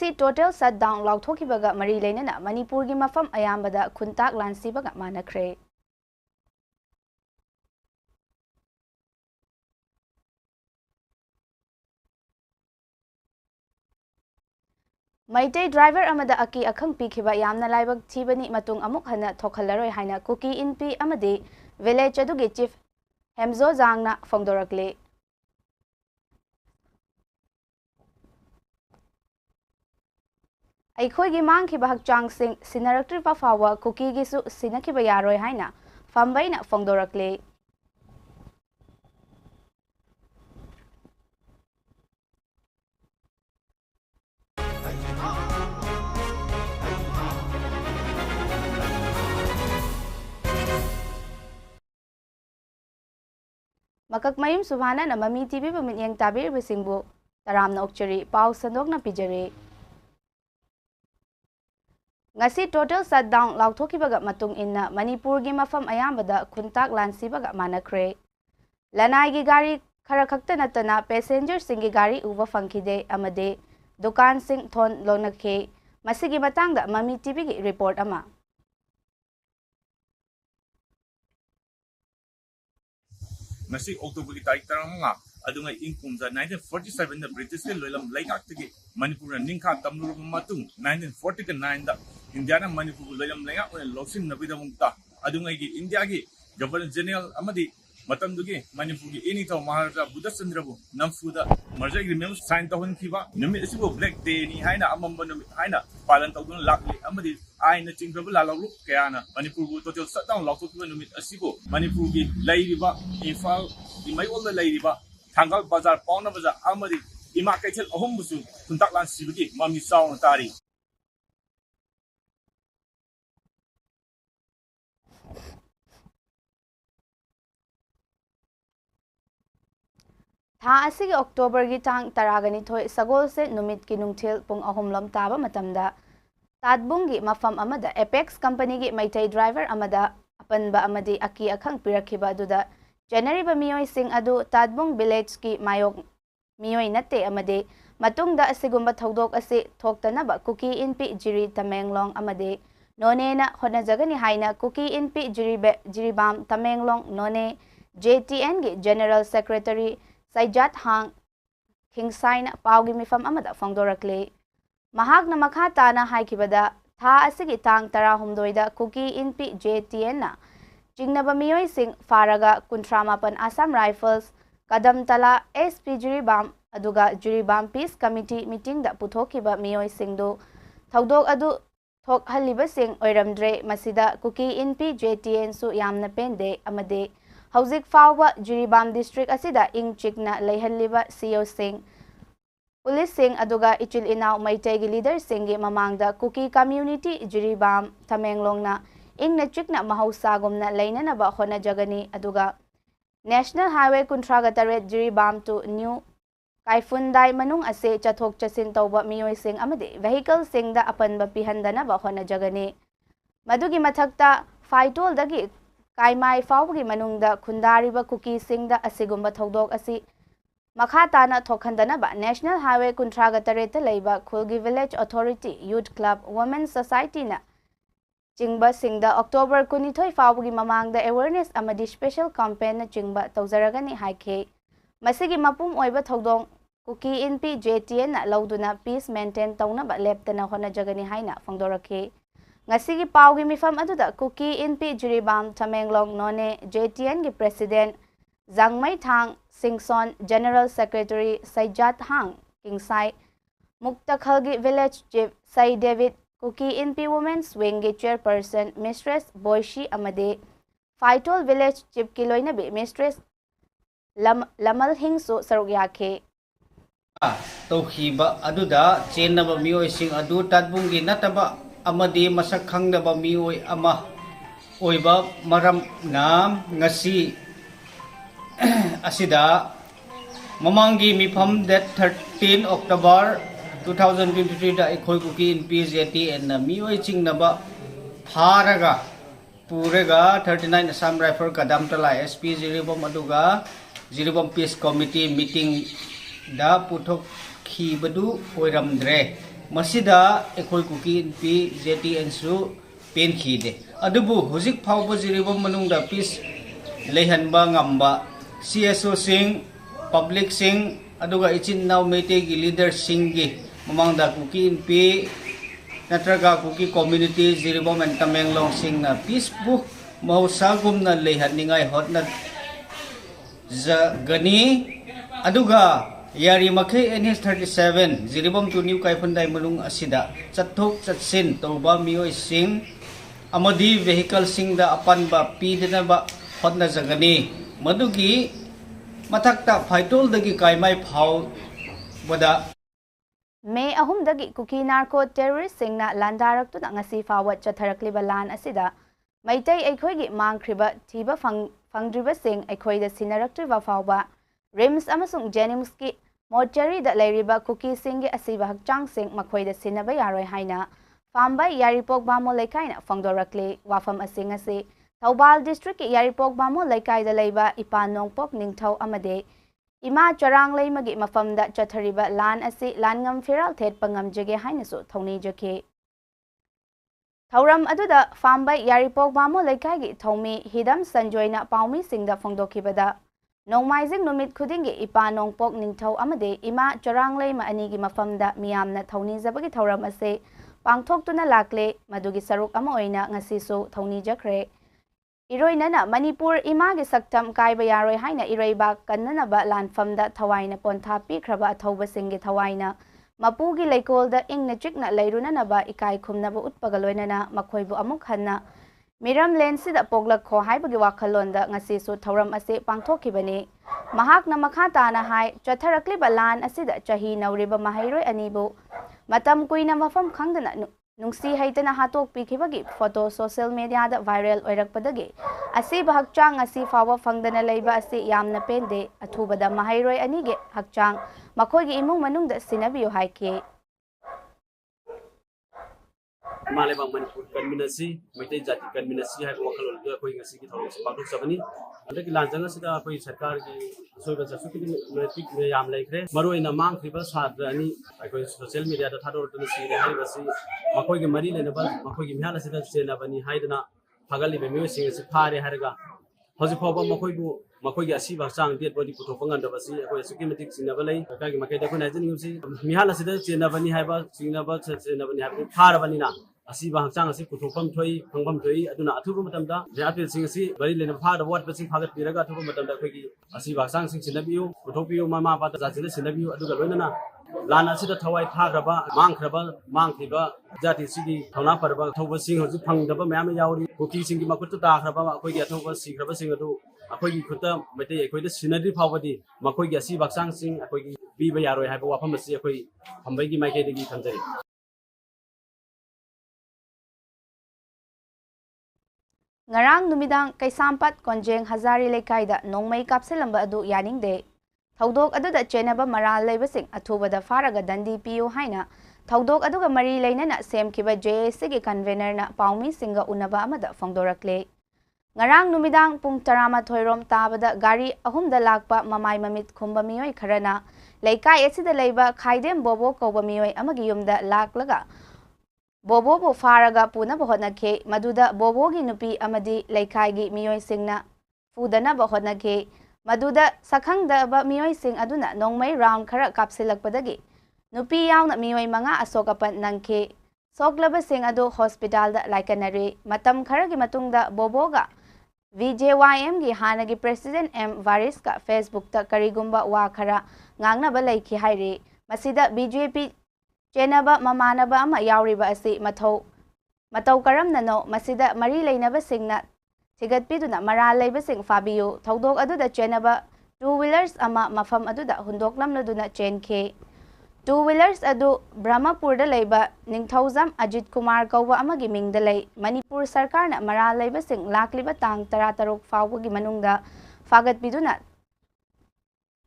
ngasi total shutdown lauthokibaga mari leinana Manipur gi mafam ayambada khuntak lansibaga manakre Maitei driver amada aki akhang pikhiba yamna laibak thibani matung amuk hana thokhallaroi haina kuki inpi amadi village adugi chief Hemzo Zangna phongdorakle Aikhoigi mangkhiba hakchang sing sinaraktri pa fawa kuki gi su sinakhiba yaroi haina fambaina phongdorakle Makak mayum SUBHANA na MAMI TV paminyang tabir bisingbu taram na okchari pau sandok na pijari ngasi total shutdown lauthokibaga matung inna Manipur gi mafam ayambada khuntak lansibaga manakre lanai gi gari khara khakta natana passenger singi gari uba fangkhide amade dukan sing thon lonakhe masigi matangda MAMI TV gi report ama Nasi October tarik tarang nga adungai ingkumza 1947 na British ke loilam laingak tigi Manipur na ningkha tamnur matung 1949 da India na Manipur loilam laingak on loksin nabida mungta adungai gi India gi Governor General amadi matam dugi Manipur gi eni thaw Maharaja Buddha Chandrabu namfuda merger agreement sign tawon khiba numit asibo black day ni haina amamba numit haina palan tawdun lakli amadi aina chingdrabu lalalu kayana Manipur bu total shutdown lauthokiba numit asibo Manipur gi lairiba Imphal imaiolda lairiba Thangal bazar pauna bazar amadi ima kaithel ahum busu kuntak lan sibigi mami sauna tari Tha asigi October gi tang taragani thoi sagol se numit ki nungthil pung ahumlam taba matamda Tadbung gi mafam amada Apex company gi maitai driver amada apanba amadi aki akhang pirakhiba aduda January ba miyoi sing adu Tadbung village ki mayok miyoi nate amade matungda asigumba thodok ase thoktanaba kuki inpi jiri Tamenglong amade none na honajagani haina kuki inpi jiribam Tamenglong none JTN gi general secretary Saijat Hang Kingsain Paugi mifam amada phongdorakle mahak na makha tana haikibada tha asigi tang tara humdoida kuki inpi JTN na jingnaba miyoi sing faraga kuntramapan Assam Rifles kadam tala SP Jiribam aduga Jiribam Peace Committee meeting da puthokiba miyoi singdo thodok adu thok haliba sing oiramdre masida kuki inpi JTN su yamna pende amade Hauzik Fawa Jiribam district asida ing chikna leihalliba CEO sing Police sing aduga ichil inaw maitegi leader singi mamangda kuki community Jiribam Tamenglong na ing na chikna mahausa na lainanaba hona jagani aduga National Highway kuntraga taret Jiribam to New Kaifundai manung ase chathok chasin tawba miyoi sing amade vehicle sing da apanba pihandanaba hona jagani madugi mathakta Faitol dagi Kaimai Fawgi manungda khundariba kuki singda asigumba thodok asi Makhatana Thokhandanaba National Highway Kuntraga Tareta Leiba Khulgi Village Authority Youth Club Women's Society na Chingba Singda October 22 Fawgi mamangda awareness amadi special campaign na chingba tawzaragani haike Masigi mapum oiba thodong kuki inpi JTN na lauduna peace maintain tawnaba leptana hona jagani haina phongdorakhe Ngasigi paugi mifam aduda kuki inpi Jiribam Tamenglong none JTN gi president Zangmai Thang Singson General Secretary Saijat Hang Kingsai Muktakhalgi Village Chief Sai David Kuki Inpi Women's Wing gi Chairperson Mistress Boishi Amade Faitol Village Chief Kiloinabi Mistress Lamal Hingsu Sarugyakhe Tokhiba aduda chenaba miyoi sing adu tadbungi nataba amadi masak khangdaba miyoi ama oiba maram nam ngasi asida mamangi mifam that 13 October 2023 da ekhoi kuki in PJTN na miyoi chingnaba haraga purega 39 Assam Rifle kadam tala SP Jiribam aduga Jiribam Peace Committee meeting da puthok khibadu oiramdre masida ekoi kuki inpi JTN su pen khide adubu huzik phawba jiriba manungda peace leihanba ngamba CSO sing public sing aduga ichin naw mete gi leader sing gi mamangda kuki inpi natraga kuki community jiribom and tamenglong sing na peaceful mahusagum na leihaningai hotna gani aduga yari makai NH37 jiribom tu new kaifundai mulung asida chathok chatsin toba mioi sing amadi vehicle sing da apan ba pidena ba hotna jagani madugi mathakta phaitol dagi kaimai phau boda May ahum dagi kuki narco terrorist singna landarak tu ngasi fawat chatharakliba lan asida maitai aikhoi gi mangkhriba thiba fangdriba sing aikhoi da sinaraktriba fawba rims amasung jennings ki mortuary da leiriba kuki sing gi asiba hakchang sing makhoi da sinaba yaroi haina fambai yaripok bamo lekai na fangdorakle wafam asing ase Thobal district ki yaripok bamo lekai da leiba ipanongpok ningthau amade Ima charang lay magi mafam da chathariba lan asi langam firal thet pangam jage haina su thoni jake Thauram aduda fambai yaripok bamo lekai gi thomi hidam sanjoina paumi singda phongdokibada Nongmaizing numit khudingi ipa nongpok ningthau amade ima charang lay ma ani gi mafam da miyamna thoni jabagi thauram ase pangthok tuna lakle madugi saruk ama oina ngasi su thoni jakre Iroinana Manipur imagi saktam kaiba yaroi haina ireiba kannanaba lanfamda thawaina pontha pikraba thauba singi thawaina mapugi leikolda ingna chikna leirunanaba ikai khumnaba utpagaloinana makhoibu amuk hanna miram lensida poglakho haibagi wakhalonda ngasi su thauram ase pangthokibani mahakna makha tana hai chatharakliba lan asida chahi nauriba mahairoi anibu matam kuina mafam khangdana Nungsi haitana hatok pikibagi photo social media da viral oirakpadagi asi bahakchang asi fawa fangdana leiba asi yamna pende athubada mahairoi anige hakchang makhoigi imung manungda sinabiyo haike Maleba Manipur Convenancy, Maitai Jati Convenancy hai wakal oldu koi ngasi ki thorong sepatuk sabani andaki lanjanga sida koi sarkar ki soiba jasuki metric me yam laikre maroi na mang khiba sadra ani koi social media da thador tu si re hai basi makoi ki mari lena ba makoi ki mhala sida sena bani haidana phagali be me sing se phare harga hoji phoba makoi ki asi ba chang det body puthok pangan da basi koi suki metric sina ba lai ka ki makai da ko na jin ngsi mihala sida sena bani hai ba singna ba sena bani hai phara bani na asiba hangchang asi puthokpam thoi phangpam thoi aduna athuba matamda japil sing asi bari lena phada wat basing phagat piraga athuba matamda khoi ki asiba hangchang sing sinabiu puthokpiu mama pata jachile sinabiu aduga loinana lana asida thawai thagraba mangkhiba jati sigi thawna parba thoba sing hoju phangdaba mayam yauri kuki sing ki makut ta khraba khoi ki athuba sigraba sing adu akhoi ki khutta mete akhoi da sinadi phawadi makhoi ki asiba hangchang sing akhoi ki biba yaroi haiba wafam asi akhoi hambai ki maike degi thamjari Ngarang numidang kay sampat konjeng Hazari Lekaida nongmay kapsilamba adu yaningde Thaudok aduda chenaba maral leibasing athubada faraga dandi piyo haina Thaudok aduga mari leinana semkiba JAC gi convener na paumi singa unaba amada fongdorakle Ngarang numidang pung tarama thoirom tabada gari ahumda lakpa mamai mamit khumba miyoi kharana leikai asida leiba khaidem bobo koba miyoi amagi yumda laklaga Bobo bo faraga puna bahonake maduda bobo gi nupi amadi leikai gi miyoi singna fudana bahonake maduda sakhangda ba miyoi sing aduna nongmai round khara kapsilakpadagi nupi yauna miyoi manga asokapan nangke soklaba sing adu hospital da laikanare matam khara gi matungda boboga VJYM gi hanagi president M Variska Facebook ta karigumba wa khara ngangna ba laiki haire masida BJP Chenaba mamanaba ama yauriba asi matau karamnano masida mari leinaba singna thigatpiduna maral leiba sing fabiyo thaudok aduda chenaba two wheelers ama mafam aduda hundoklamladuna chenke two wheelers adu Brahmapurda leiba ningthauzam Ajit Kumar kauba amagi mingda lei Manipur sarkarna maral leiba sing lakliba tang 13 fawbagi manungda fagatpiduna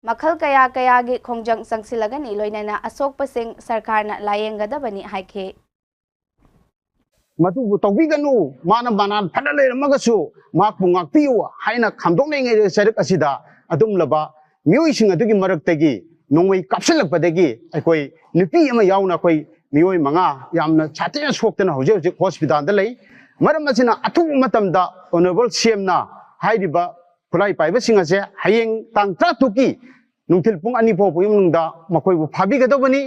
Makhal kaya gi khongjang sangsilagani loinana asok pasing sarkarna layengadabani haike matu tawbi ganu mana banan phanale magasu mak pungak piu haina khamdong nei sarik asida adum laba mioi sing adugi marak tagi nongwei kapsalak padagi akoi nupi ama yauna koi मियोय मंगा यामना छाते सोक्तना हौजे हौजे hospital दा लई मरम असिना अथु मतमदा honourable CM ना हाइदिबा खुलाई पाइबा सिंग असे हयेंग तांग 3 की नुंथिल पुंग 2 फो पुयमुंगदा मखोयबु फाबिगदबनी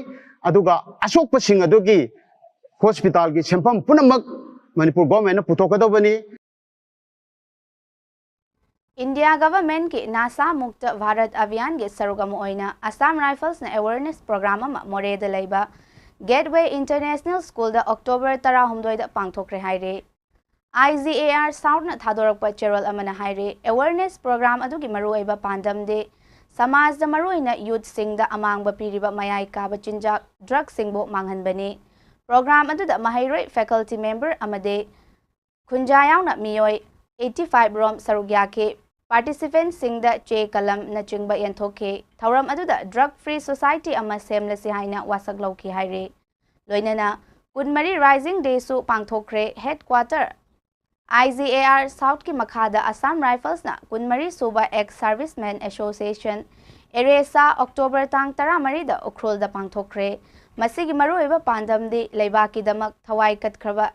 अदुगा अशोकप सिंग अदुगी हॉस्पिटल की सेंफम पुनमक मणिपुर गवर्नमेंट पुथोकदबनी इंडिया गवर्नमेंट की नासा मुक्त भारत अभियान के सरुगम ओइना असम राइफल्स ने अवेयरनेस प्रोग्राम अमा मोरेद लैबा गेटवे इंटरनेशनल स्कूल दा अक्टोबर 13 दा पांगथोक्रे हाइरे IGAR साउथ ना थादोरक चेरोल अमना हाइरे अवेयरनेस प्रोग्राम अदुगी मरुओइबा पांडम दे समाज दा मरुओइना यूथ सिंग दा अमांगबा पीरिबा मयाई काबा चिंजाक ड्रग सिंगबो मांगहनबनी प्रोग्राम अदुदा महैरोय फैकल्टी मेंबर अमदे खुंजायावना मियोय 85 रोम सरुग्याके पार्टिसिपेंट सिंग दा चे कलम न चिंगबा यंथोके थौरम अदुदा ड्रग फ्री सोसाइटी अमा सेमलसी हाइना वासक लौकी हाइरे लोइनना कुनमरी राइजिंग डे सु पांगथोक्रे हेडक्वार्टर IGAR साउथ की मखादा असम राइफल्स ना कुनमरी सुबा एक्स सर्विसमैन एसोसिएशन एरेसा अक्टोबर तांग 13 दा उखरोल दा पांगथोक्रे मसिगी मरुइबा पांडम दि लेबाकी दमक थवाई कटखरबा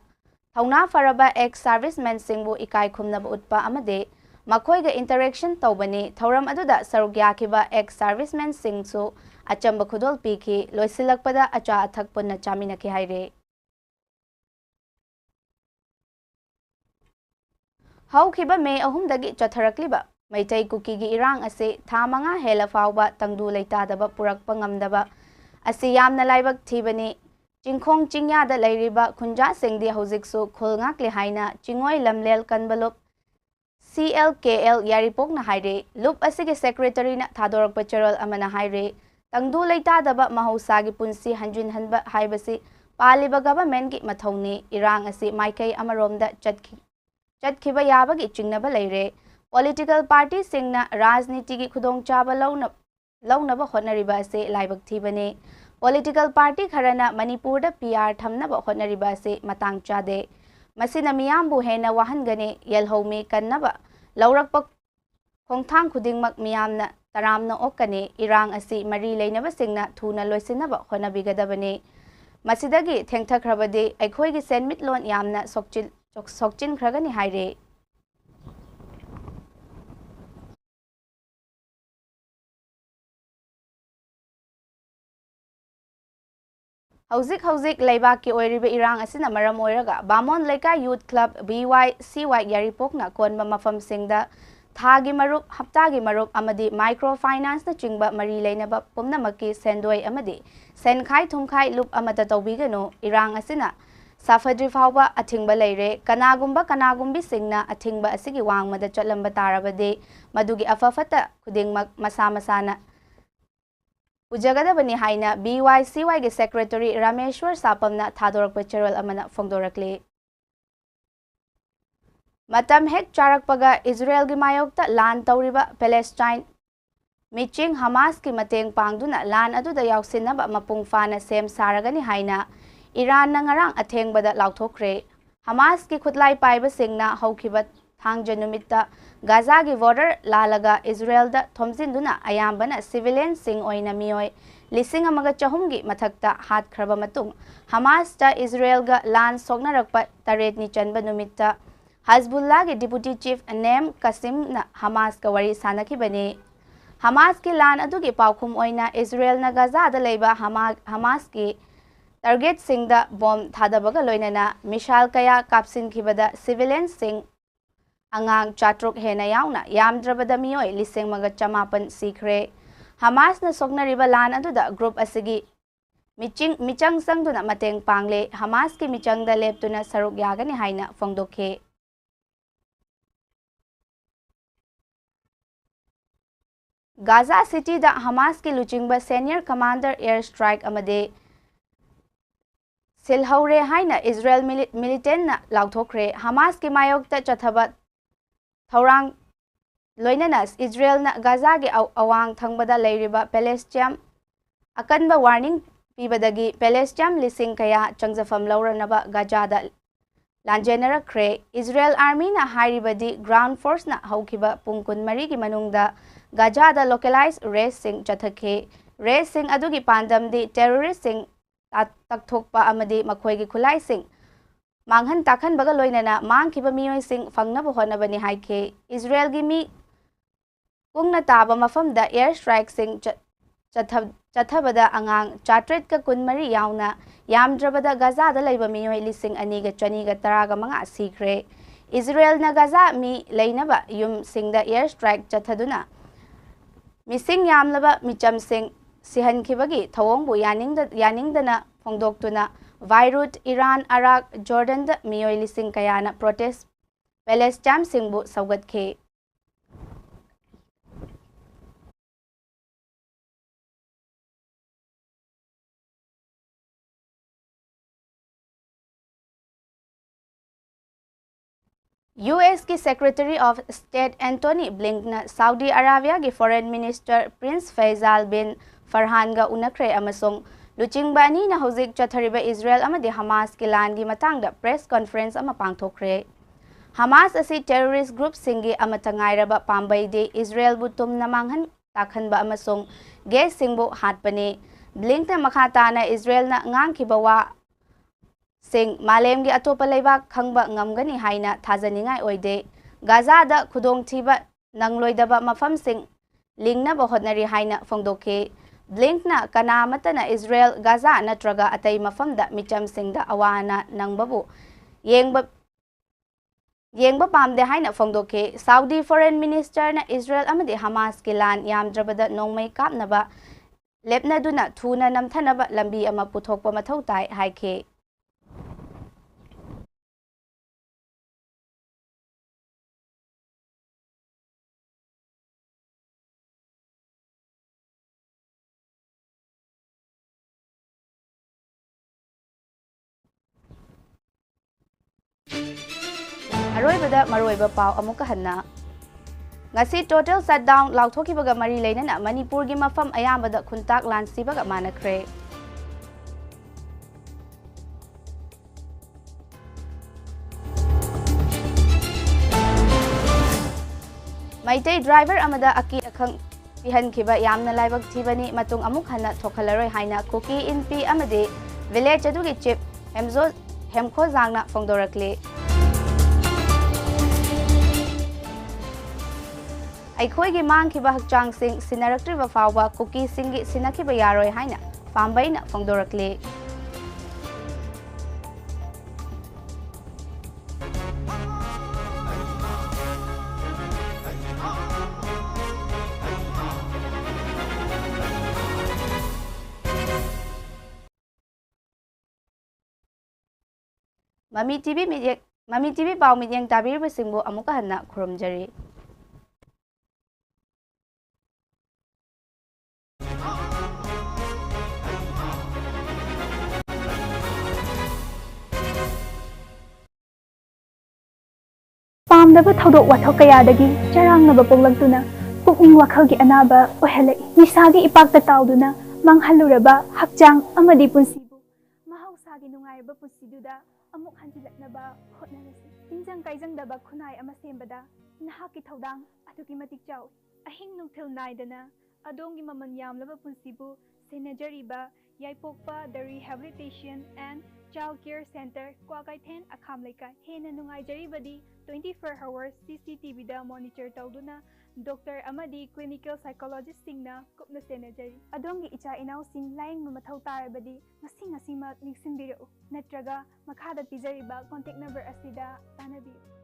थौना फरबा एक्स सर्विसमैन सिंगबु इकाई खुमनब उत्पा अमदे मखोइगा इंटरेक्शन तौबनी थौरम अदुदा सरुग्याखिबा एक्स सर्विसमैन सिंगसु अचंब खुदोल पीखी लोइसिलकपदा अचा अथक पुन्ना चामिनकी हाइरे हौखिबा मे अहुमदगी चथरकलिबा मैतै कुकीगी इरांग असे था मंगा हेला फावबा तंगदु लेतादबा पुरकपा ngamdaba असे यामना लाइबक थीबनी चिंखोंग चिंयादा लैरिबा खुंजा सिंगदी हौजिकसु खुलंगाकले हाइना चिंगोय लमलेल कनबलुप CLKL यारिपोकना हाइरे लुप असिगे सेक्रेटरी ना थादोरकपा चेरोल अमना हाइरे तंगदु लेतादबा महौसागी पुंसी हंजिन हनबा हाइबसी पालिबा गवर्नमेंट की मथौनी इरांग असे माइकै अमरोमदा चटखिबा याबगी चिंगनबा लैरे पॉलिटिकल पार्टी सिंगना राजनीति की खुदोंगचाबा लौनबा होटनरिबा असे लाइबक थीबने पॉलिटिकल पार्टी खरना मणिपुर PR थमनबा होटनरिबा असे मतांग चादे मसिना मियामबु हेना वाहनगने यलहौमी कन्नबा लौरकपा खोंथांग खुदिंगमक मियामना तरामना ओकने इरांग असी मरी लेनबा सिंगना थुना लोइसिनबा होटनबिगदबने मसिदगी थेंगथखरबदे अखोइगी सेनमिटलोन यामना सोक्चिन खरगनी हाइरे हौजिक लेबा की ओइरिबे इरांग असिना मरम ओइरगा बामोन लेका यूथ क्लब BYCY यारिपोकना कोनबा मफम सिंगदा थागी मरुप हप्तागी मरुप अमदी माइक्रो फाइनांस न चिंगबा मरी लेनबा पुमनमकी सेंदोय अमदी सेनखाई थुमखाई लुप अमता तौबिगनो इरांग असिना साफद्री फावबा अथिंगबा लेरे कनागुंबी सिंगना अथिंगबा असिगी वांगमदा चलंबा ताराबदे मदुगी अफफता खुदिंगमक मसा मसाना उजगदबनी हाइना BYCY के सेक्रेटरी रामेश्वर सापमना थादोरकपा चेरोल अमना फोंदोरकले मतम हेक चारकपगा इजराइल की मायोक्ता लान तौरिबा पैलेस्टाइन मिचिंग हमास की मतेंग पांगदुना लान अदुदा यावसिनबा मपुंग फाना सेम सारगनी हाइना ईरान नंगरांग अथेंगबदा लाउथोक्रे हमास की खुतलाई पाइबा सिंगना हौखिबा थांगजे नुमित्ता गाजा की बॉर्डर लालगा इजराइल दा थोमजिनदुना अयाम्बना सिविलियन सिंग ओइना मियोय लिसिंग अमगा चहुमगी मथक्ता हाथ खरबा मतुंग हमास ता इजराइल गा लान सोगनरकपा तरेतनी चनबा नुमित्ता हजबुल्ला के डिप्यूटी चीफ नेम कसिम ना हमास का वरी सानखिबने हमास की लान अदुगी पाउखुम ओइना इजराइल ना गाजा दा लेबा हमास की टारगेट सिंगदा बॉम्ब थादबगा लोइनना मिसाइल कया कापसिनखिबदा सिविलियन सिंग अंगांग चाट्रुक हेना यावना यामद्रबदा मियोय लिसिंग मगा चमापन सीखरे हमास न सोगनरिबा लान अदुदा ग्रुप असिगी मिचंग संगदुना मतेंग पांगले हमास की मिचंगदा लेपतुना सरुक यागनी हाइना फोंगदोखे गाजा सिटी दा हमास की लुचिंगबा सीनियर कमांडर एयर स्ट्राइक अमदे सिलहौरे हाइना इजराइल मिलिटेंट ना लाउथोक्रे हमास की मायोक्ता चथबा थौरांग लोइनना इजराइल ना गाजा के अवांग थंगबदा लेरिबा पैलेस्टाइन अकनबा वार्निंग पीबदगी पैलेस्टाइन लिसिंग कया चंगजफम लौरनबा गाजादा लांजेनरख्रे इजराइल आर्मी ना हारिबदी ग्राउंड फोर्स ना हौखिबा पुंकुन मरी की मनुंगदा गाजादा लोकलाइज रेस सिंग चथखे रेस सिंग अदुगी पांदमदी टेररिस्ट सिंग takthokpa amadi makhoigi khulaising manghan takhan baga loinana mangkhiba miyoi sing fangnaba honabani haike Israel gi mi kungna taba mafamda air strike sing chathabada angang chatret ka kunmari yauna yamdrabada Gaza da laiba miyoi lising aniga chaniga taraga manga sikre Israel na Gaza mi lainaba yum singda air strike chathaduna mising yamlaba micham sing sihankibagi thawongbu yaningdana phongdoktuna Beirut, Iran, Iraq, Jordan da miyoi lising kayana protest Palestine singbu saugatkhe US की Secretary of State Antony Blinken Saudi Arabia की Foreign Minister Prince Faisal bin Farhan ga unakre amasong luchingba ani na hojik chathariba Israel amadi Hamas ki lan gi matangda press conference ama pangthokre Hamas asi terrorist group singi amatangairaba pambai de Israel butum na manghan takhanba amasong ge singbo hatpane Blinken makhata na Israel na ngang kibawa Sing malem gi atopa leibak khangba ngamgani haina thajaningai oide Gaza da khudong thiba nangloidaba mafam sing lingna ba hotnari haina phongdokhe Blinkna kanamatana Israel Gaza natraga atai mafam da micham sing da awana nangbabu yengba pamde haina phongdokhe Saudi Foreign Minister na Israel amadi Hamas ki lan yamdrabada nongmai kapnaba lepnaduna thuna namthanaba lambi ama puthokpa mathau tai haikhe Aroibada maroiba pau amuka hanna ngasi total shutdown lauthokibaga mari leinana Manipur gi mafam ayambada khuntak lansibaga manakre Maitai driver amada aki akhang pihankhiba yamna laibak thibani matung amuk hanna thokhalaroi haina kuki inpi amade village adugi chip hemkho jangna phongdorakle Aikhoigi mangkhiba hakchang sing sinaraktriba fawba kuki singi sinakhiba yaroi haina pambaina phongdorakle Mami TV pau midyang tabir basingbo amuka hanna khurumjari Pamdaba thodok wathok kayadagi charangnaba ponglaktuna pukning wakhalgi anaba ohelai nisagi ipakta tawduna manghaluraba hakchang amadi punsibu mahausagi nungairaba punsiduda amuk hanjilaknaba hotnarasi tinjang kaijangdaba khunai ama sembada nahaki thodang adugi matik chaw ahing nungthil naidana adongi maman yamlaba punsibu senajariba yaipokpa the Rehabilitation and Child Care Center Kwagaithen Akhamlaikai hena nungaijari 24 hours CCTV da monitor tawduna doctor amadi clinical psychologist singna kupna senajari adongi icha inau sing laying mathau tarabadi ngasi ma ningsinbirau natraga makhada pijariba contact number asida tanabi